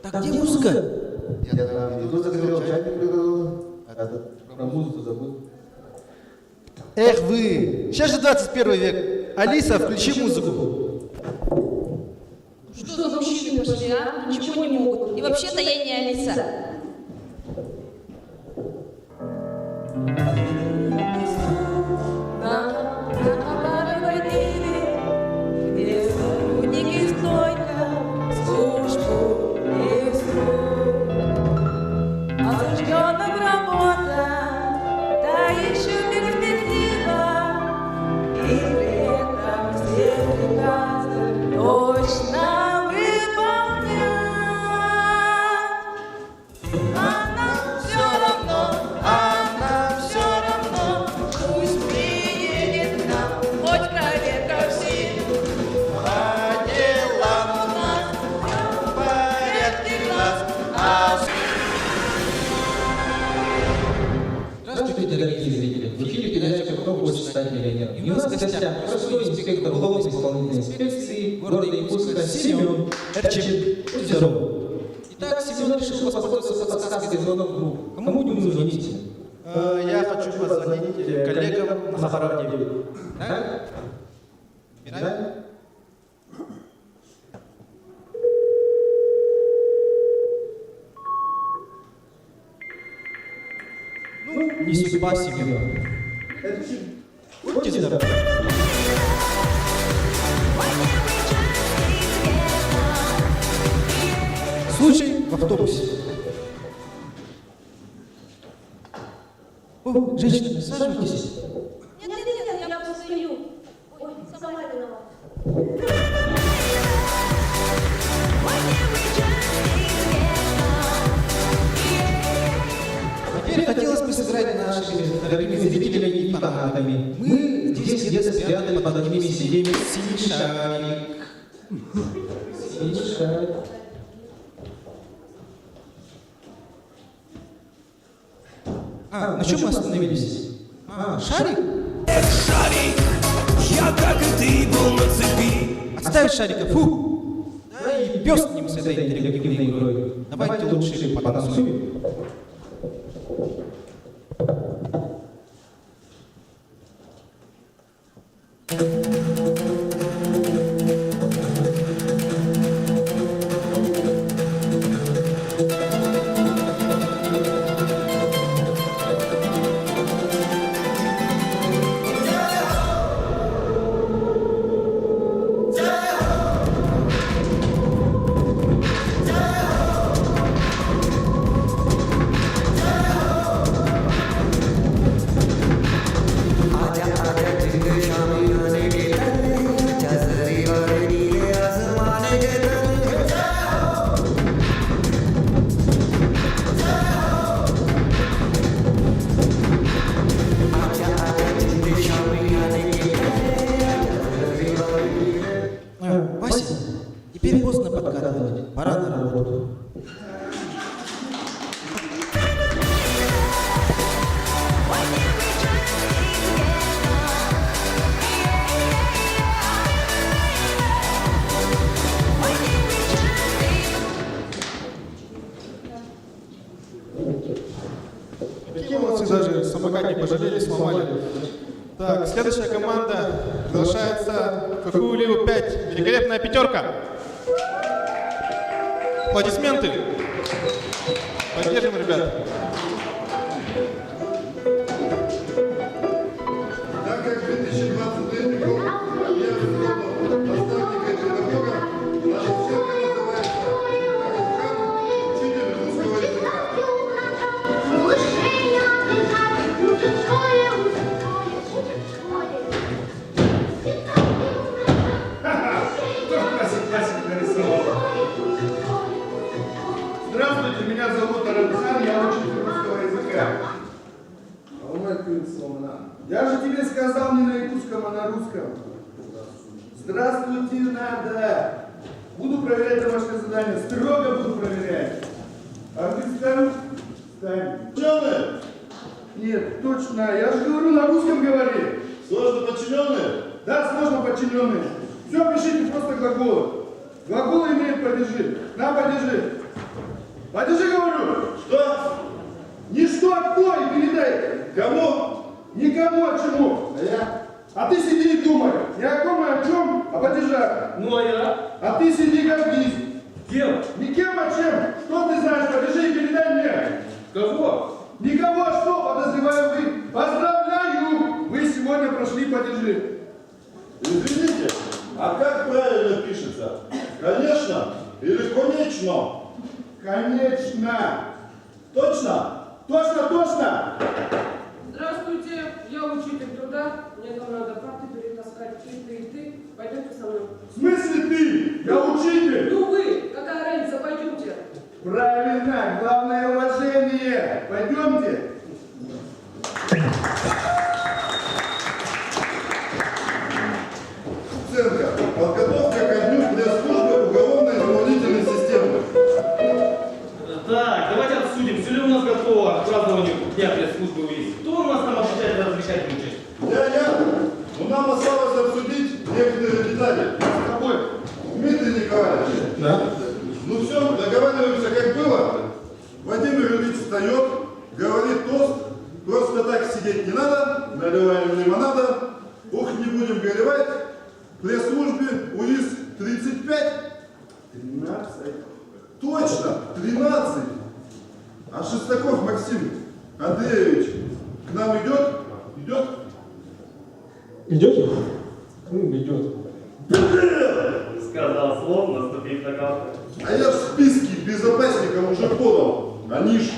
Speaker 19: Так, где музыка?
Speaker 13: Я там иду, загорел, чайник приготовил, а про музыку забыл.
Speaker 18: Эх вы, сейчас же 21 век. Алиса, включи музыку.
Speaker 9: Что за мужчины пошли, а? Ничего не могут. И вообще-то я не Алиса.
Speaker 15: Здравствуйте, дорогие зрители! В эфире передача «Кто хочет стать миллионером». И у нас в гостях простой инспектор уголовной исполнительной инспекции города Якутска Семен Эрчин. Будьте здоровы! Итак, Семен решил воспользоваться подсказкой звонок групп. Кому будем звонить?
Speaker 18: Я хочу позвонить коллегам на Сахаровне.
Speaker 15: Так? Да?
Speaker 18: Не судьба Семена. Будьте здоровы.
Speaker 15: Случай в автобусе. О, женщина, присаживайтесь.
Speaker 12: Нет, я постою. Ой, сама виновата.
Speaker 15: Теперь хотелось бы сыграть нашими дорогими зрителями и фанатами. Мы здесь где-то спрятаны под одними сиденьями синий шарик. Синий шарик. На чем мы остановились? Шарик?
Speaker 5: Шарик, я как и ты был на цепи.
Speaker 15: Отставить шарика, фу! Да и пес с ним с этой интерактивной игрой. Давайте лучше потанцуем. Вася, теперь поздно подкатывать, пора на работу.
Speaker 2: Какие молодцы, даже самокат не пожалели, сломали. Так, следующая команда приглашается в ФКУ Лигу 5. Великолепная пятерка. Аплодисменты. Поддержим, ребят.
Speaker 16: Так как 2023 год я наставника педагога, наша учебка называется «Хан, учитель русского языка». Классик нарисовал. Здравствуйте, меня зовут Арамхан, я учитель русского языка. Я же тебе сказал не на якутском, а на русском. Здравствуйте, надо. Буду проверять домашнее задание, строго буду проверять. А ты встань? Встань. Подчиненные? Нет, точно, я же говорю, на русском говори. Сложно подчиненные? Да, сложно подчиненные. Все, пишите просто глаголы. Глаголы имеют падежи. На, падежи. Падежи, говорю. Что? Не что, а кто, и передай. Кому? Никому, а чему? А я? А ты сиди и думай. Не о ком и о чем, а падежах. Ну, а я? А ты сиди гордись. Кем? Никем, а чем? Что ты знаешь, падежи и передай мне. Кого? Никого, а что, подозреваю вы. Поздравляю! Вы сегодня прошли падежи. Извините, а как правильно пишется? Конечно или конечно? Конечно. Точно? Точно, точно!
Speaker 21: Здравствуйте, я учитель труда. Мне там надо парты перетаскать. И ты. Пойдемте со мной.
Speaker 16: В смысле ты? Я учитель!
Speaker 21: Ну вы, какая разница, пойдемте.
Speaker 16: Правильно, главное уважение. Пойдемте. Оценка. Подготовка ко дню пресс-службы уголовно-исполнительной системы.
Speaker 17: Так, давайте обсудим, все ли у нас готово к празднованию Дня пресс-службы УИС. Кто у нас там обещает разрешательную часть?
Speaker 16: Я. Ну нам осталось обсудить некоторые детали. С тобой, Дмитрий Николаевич.
Speaker 2: Да?
Speaker 16: Ну все, договариваемся, как было. Владимир Ильич встает, говорит тост. Просто так сидеть не надо. Наливаем лимонада. Ух, не будем горевать. В пресс-службе УИС 35. 13. Точно, 13. А Шестаков Максим Андреевич к нам идет? Идет?
Speaker 2: Идет? Идет.
Speaker 17: Сказал слов, наступив на кафе.
Speaker 16: А я в списке безопасников уже подал. Они ж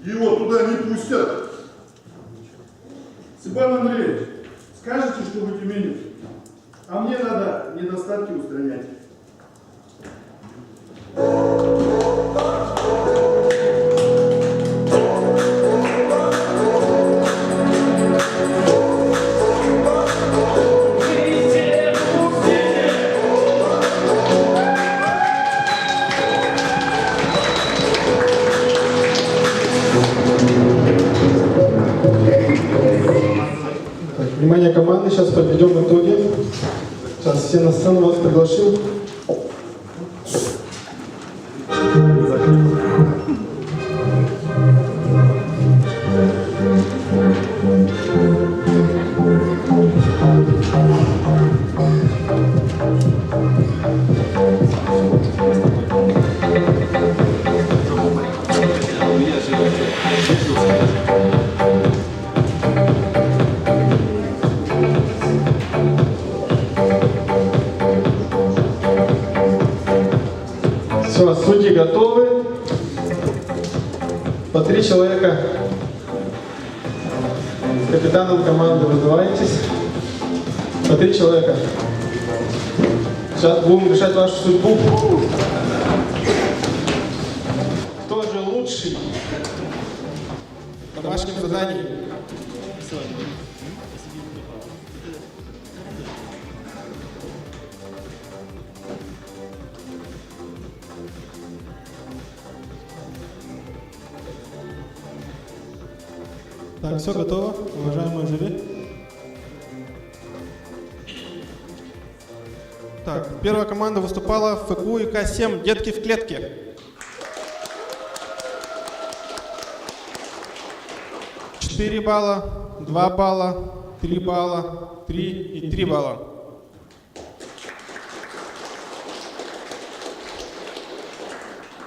Speaker 16: его туда не пустят. Степан Андреевич, скажете, что вы тюменец? А мне надо недостатки устранять.
Speaker 2: Внимание команды, сейчас подведем итоги. Сейчас все на сцену вас приглашил. Все, судьи готовы. По 3 человека с капитаном команды вызываетесь. По 3 человека. Сейчас будем решать вашу судьбу. Кто же лучший в домашнем задании? Так, все готово, уважаемые жюри. Так, первая команда выступала в ФКУ ИК-7 «Детки в клетке». Четыре балла, 2 балла, 3 балла, 3 и 3 балла.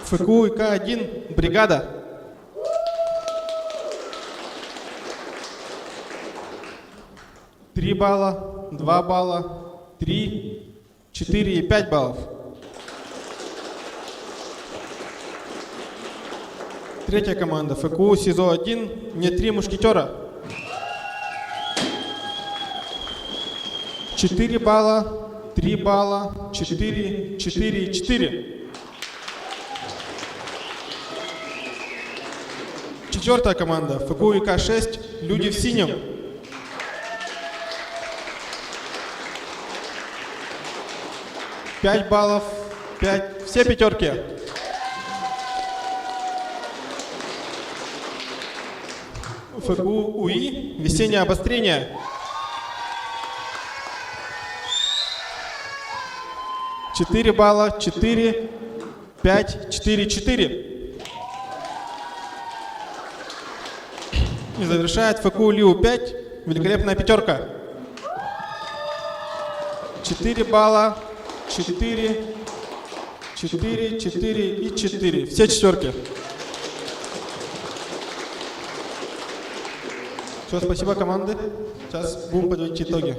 Speaker 2: ФКУ ИК-1, бригада. Три балла, 2 балла, 3, 4 и 5 баллов. Третья команда. ФКУ СИЗО-1, не 3 мушкетера. 4 балла, 3 балла, 4, 4 и 4. Четвертая команда. ФКУ ИК-6, люди в синем. 5 баллов, 5, все пятерки. ФКУ УИ, весеннее обострение. 4 балла, 4, 5, 4, 4. И завершает ФКУ ЛИУ-5, великолепная пятерка. 4 балла, 4, 4, 4 и 4. Все четверки. Все, спасибо, команды. Сейчас будем подводить итоги.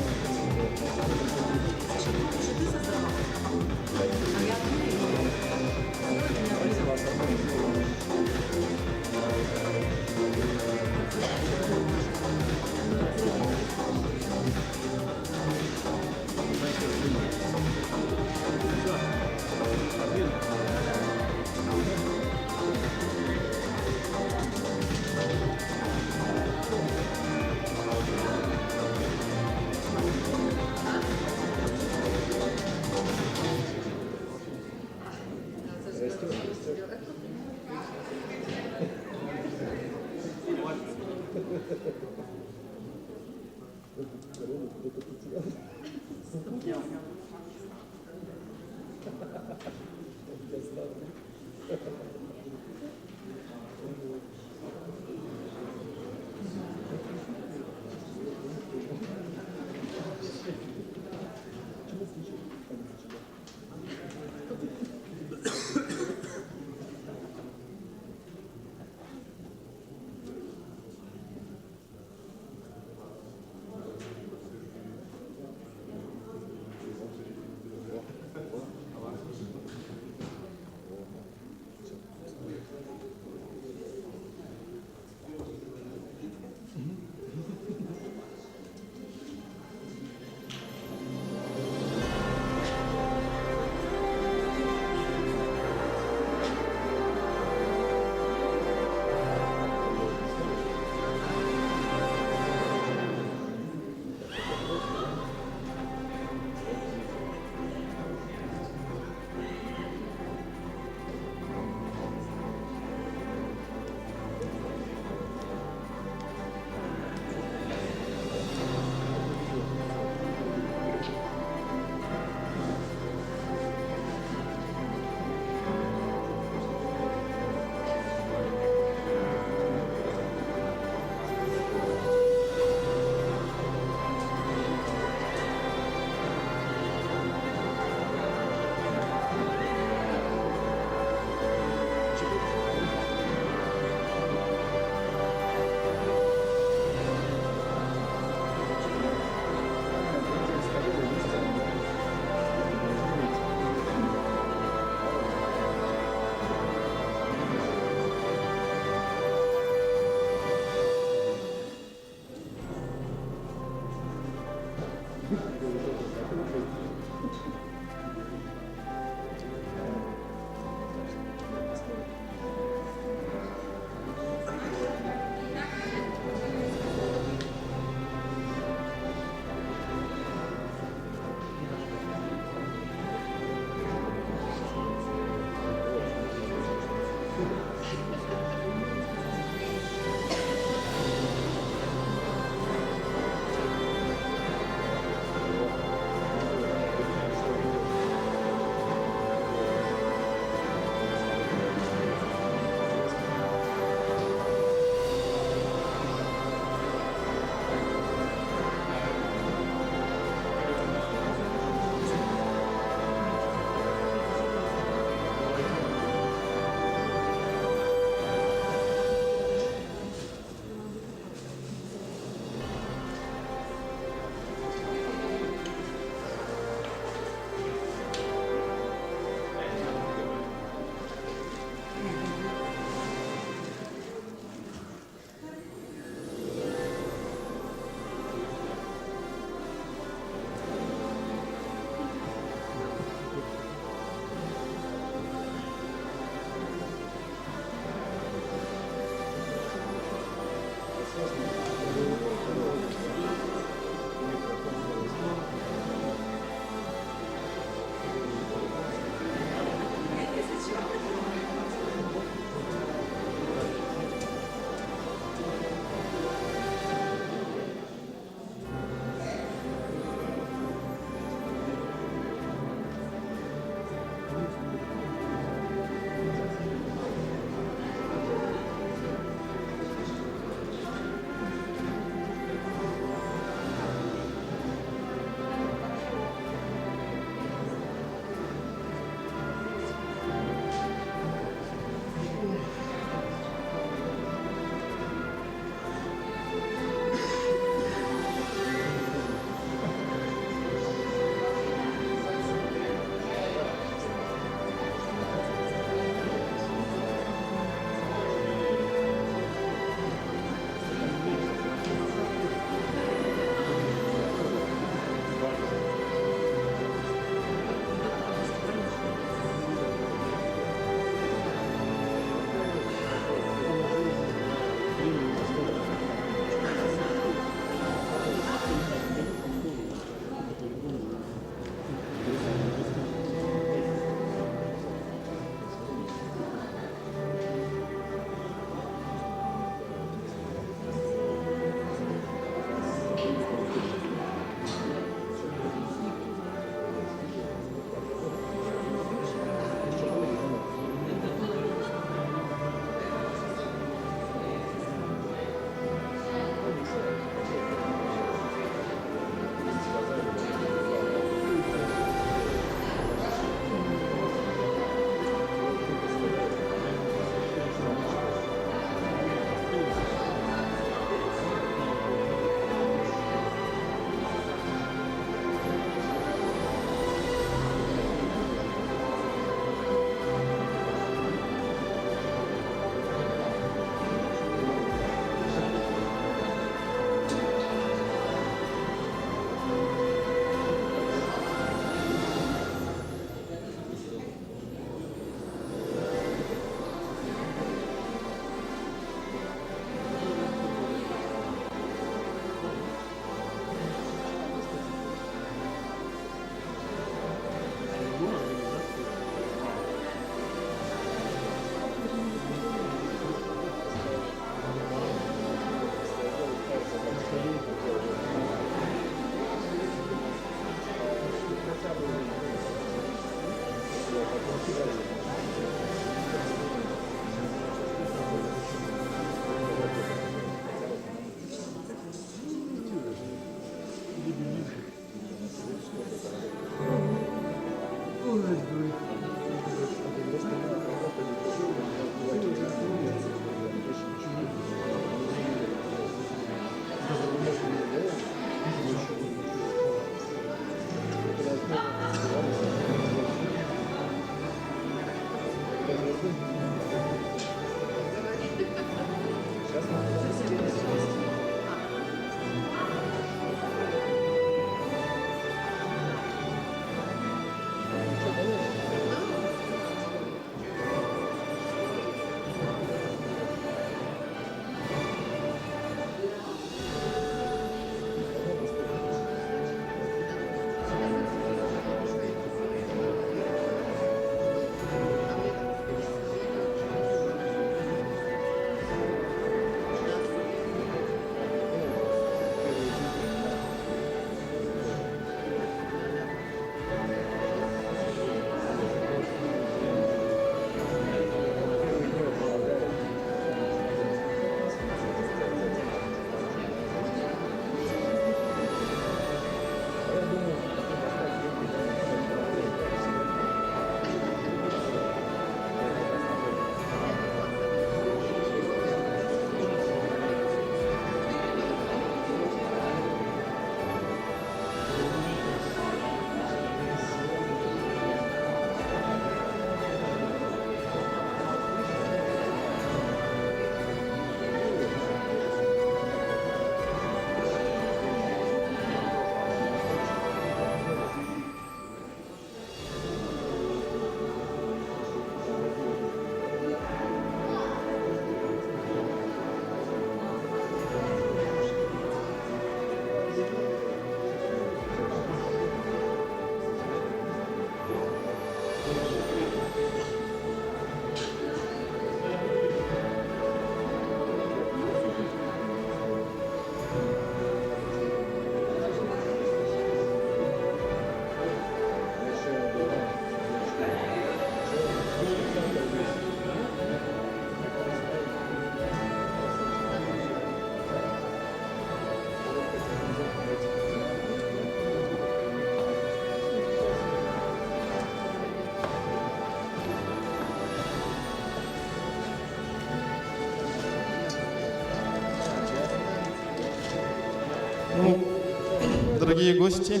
Speaker 2: дорогие гости,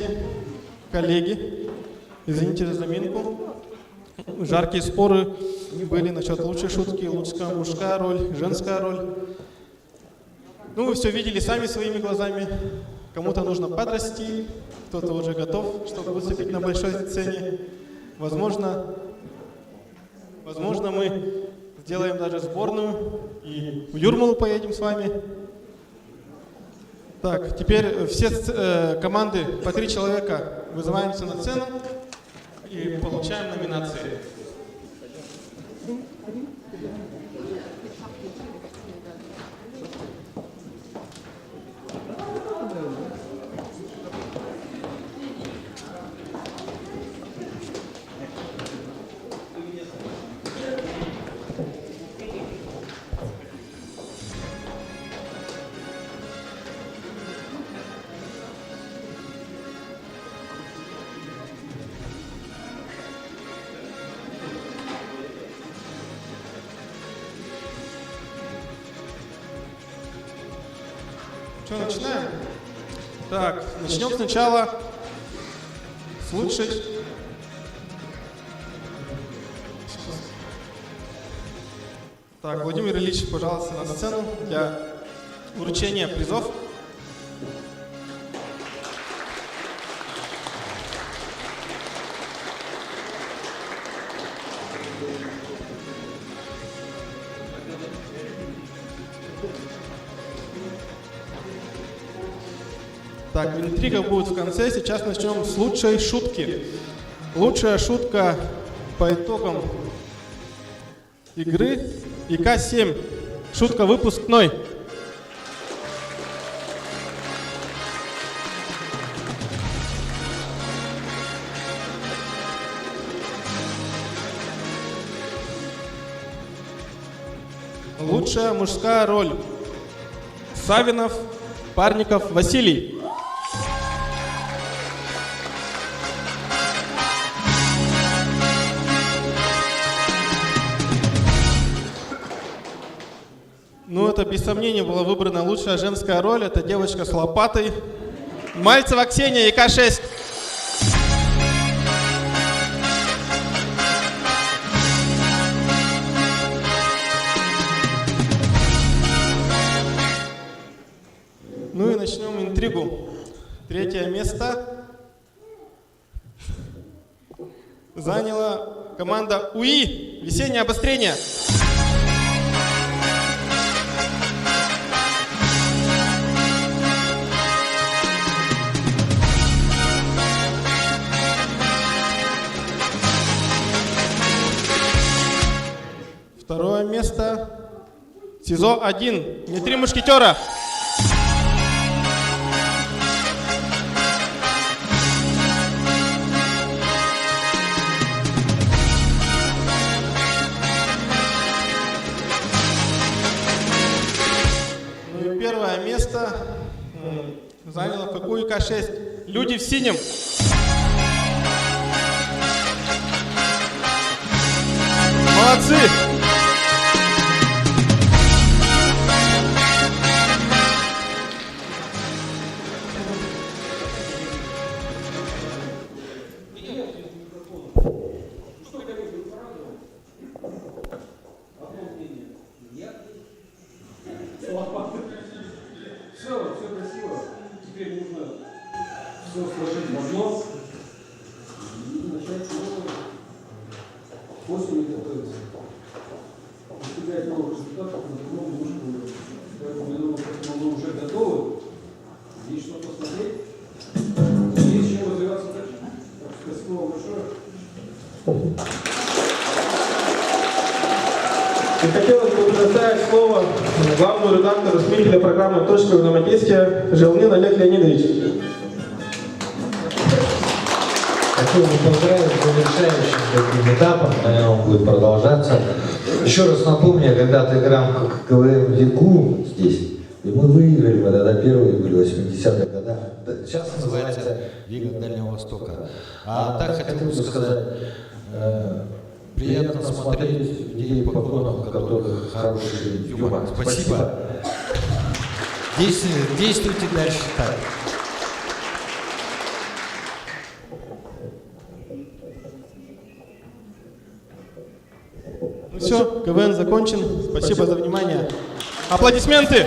Speaker 2: коллеги. Извините за заминку. Жаркие споры были насчет лучшей шутки, мужская роль, женская роль. Ну, вы все видели сами своими глазами. Кому-то нужно подрасти, кто-то уже готов, чтобы выступить на большой сцене. Возможно, мы сделаем даже сборную и в Юрмалу поедем с вами. Так, теперь все команды по 3 человека вызываемся на сцену и получаем номинации. Что, начинаем? Так, начнем сначала с лучшей. Так, Владимир Ильич, пожалуйста, на сцену для вручения призов. Так, интрига будет в конце. Сейчас начнем с лучшей шутки. Лучшая шутка по итогам игры ИК-7. Шутка выпускной. Лучшая мужская роль. Савинов, Парников, Василий. Ну, это без сомнения была выбрана лучшая женская роль. Это девочка с лопатой. Мальцева Ксения, ИК-6. Ну и начнем интригу. 3-е место заняла команда УИ. Весеннее обострение. Второе место. СИЗО-1. Не 3 мушкетера. Ну и первое место заняла ФКУ ИК-6. Люди в синем. Молодцы!
Speaker 1: Все красиво. Теперь нужно все сложить в одно и начать после готовиться. Достигать новых результатов на другом нужно. Поэтому я думаю, что мы уже готовы. Есть что посмотреть. Есть чем развиваться дальше. Так, спасибо вам большое.
Speaker 2: И хотелось бы предоставить слово главному редактору СМИ программы «Точка взаимодействия» Желнин Олег Леонидович.
Speaker 14: Хочу вас поздравить с завершающим таким этапом, наверное, он будет продолжаться. Еще раз напомню, я когда-то играл в КВН в Яку здесь, и мы выиграли, мы тогда первые были в 80-х годах. Сейчас называется Лига Дальнего Востока. А так хотел бы сказать, приятно смотреть людей покойных, у которых хороший юмор. Спасибо.
Speaker 22: Действуйте дальше так.
Speaker 2: КВН закончен. Спасибо за внимание. Аплодисменты!